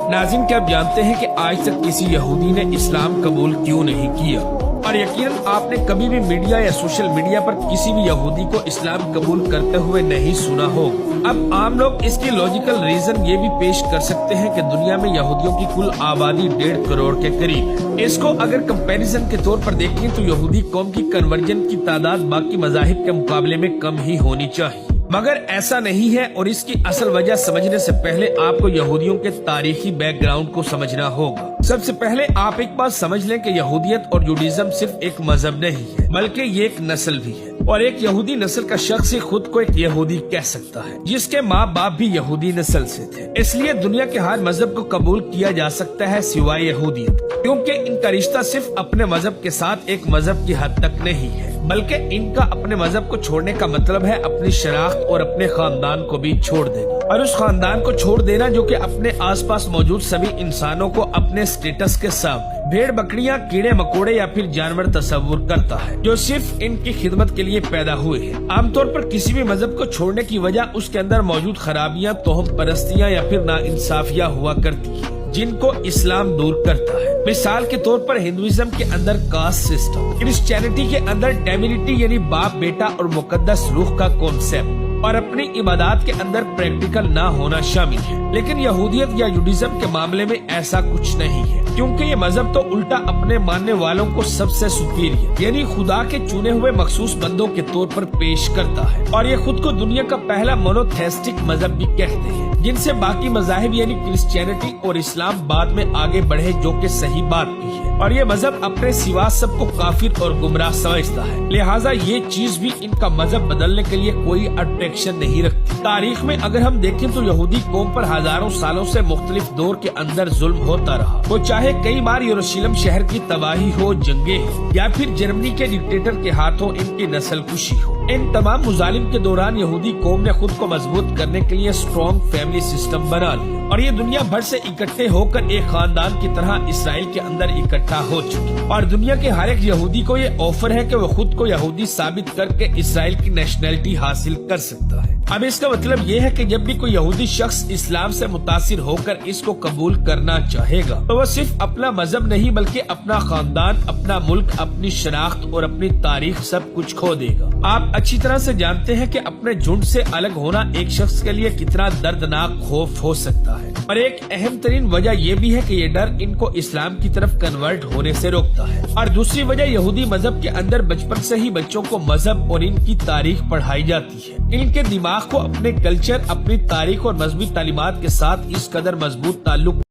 नाज़रीन, क्या आप जानते हैं कि आज तक किसी यहूदी ने इस्लाम कबूल क्यों नहीं किया? और यकीनन आपने कभी भी मीडिया या सोशल मीडिया पर किसी भी यहूदी को इस्लाम कबूल करते हुए नहीं सुना होगा। अब आम लोग इसकी लॉजिकल रीजन ये भी पेश कर सकते हैं कि दुनिया में यहूदियों की कुल आबादी 1.5 करोड़ के करीब है। इसको अगर कंपैरिजन के तौर पर देखें तो यहूदी कौम की कन्वर्जन की तादाद बाकी मज़ाहिब के मुकाबले में कम ही होनी चाहिए, मगर ऐसा नहीं है। और इसकी असल वजह समझने से पहले आपको यहूदियों के तारीखी बैकग्राउंड को समझना होगा। सबसे पहले आप एक बात समझ लें कि यहूदियत और जुडिज्म सिर्फ एक मजहब नहीं है, बल्कि ये एक नस्ल भी है। और एक यहूदी नस्ल का शख्स ही खुद को एक यहूदी कह सकता है, जिसके माँ बाप भी यहूदी नस्ल से थे। इसलिए दुनिया के हर मजहब को कबूल किया जा सकता है सिवाय यहूदियत, क्योंकि इनका रिश्ता सिर्फ अपने मजहब के साथ एक मजहब की हद तक नहीं है, बल्कि इनका अपने मजहब को छोड़ने का मतलब है अपनी शनाख्त और अपने खानदान को भी छोड़ देना। और उस खानदान को छोड़ देना जो कि अपने आसपास मौजूद सभी इंसानों को अपने स्टेटस के सामने भेड़ बकरियां, कीड़े मकोड़े या फिर जानवर तस्वुर करता है, जो सिर्फ इनकी खिदमत के लिए पैदा हुए हैं। आमतौर पर किसी भी मजहब को छोड़ने की वजह उसके अंदर मौजूद खराबियां, तोहम परस्तियां या फिर नाइंसाफियां हुआ करती है, जिनको इस्लाम दूर करता है। मिसाल के तौर पर हिंदुइज्म के अंदर कास्ट सिस्टम, क्रिश्चियनिटी के अंदर डेमिनिटी यानी बाप बेटा और मुकद्दस रूह का कॉन्सेप्ट, और अपनी इबादत के अंदर प्रैक्टिकल ना होना शामिल है। लेकिन यहूदियत या जुडिज्म के मामले में ऐसा कुछ नहीं है, क्योंकि ये मजहब तो उल्टा अपने मानने वालों को सबसे सुपीरियर यानी खुदा के चुने हुए मखसूस बंदों के तौर पर पेश करता है। और ये खुद को दुनिया का पहला मोनोथेस्टिक मजहब भी कहते हैं, जिनसे बाकी मजाहिब यानी क्रिश्चियनिटी और इस्लाम बाद में आगे बढ़े, जो कि सही बात भी है। और ये मजहब अपने सिवा सबको काफिर और गुमराह समझता है, लिहाजा ये चीज भी इनका मजहब बदलने के लिए कोई अट्रैक्शन नहीं रखती। तारीख में अगर हम देखें तो यहूदी कौम पर हजारों सालों से मुख्तलिफ दौर के अंदर जुल्म होता रहा। वो चाहे कई बार यरूशलेम शहर की तबाही हो, जंगे हो, या फिर जर्मनी के डिक्टेटर के हाथों इनकी नस्ल कुशी हो, इन तमाम मुजालिम के दौरान यहूदी कौम ने खुद को मजबूत करने के लिए स्ट्रॉन्ग फैमिली सिस्टम बना लिया, और ये दुनिया भर से इकट्ठे होकर एक खानदान की तरह इसराइल के अंदर इकट्ठा हो चुकी। और दुनिया के हर एक यहूदी को ये ऑफर है कि वो खुद को यहूदी साबित करके इसराइल की नेशनैलिटी हासिल कर सकता है। अब इसका मतलब ये है कि जब भी कोई यहूदी शख्स इस्लाम से मुतासिर होकर इसको कबूल करना चाहेगा तो वह सिर्फ अपना मजहब नहीं बल्कि अपना खानदान, अपना मुल्क, अपनी शनाख्त और अपनी तारीख सब कुछ खो देगा। आप अच्छी तरह से जानते हैं कि अपने झुंड से अलग होना एक शख्स के लिए कितना दर्दनाक खौफ हो सकता है। और एक अहम तरीन वजह यह भी है कि ये डर इनको इस्लाम की तरफ कन्वर्ट होने से रोकता है। और दूसरी वजह यहूदी मजहब के अंदर बचपन से ही बच्चों को मजहब और इनकी तारीख पढ़ाई जाती है। इनके दिमाग को अपने कल्चर, अपनी तारीख और मजहबी तालीमात के साथ इस कदर मजबूत ताल्लुक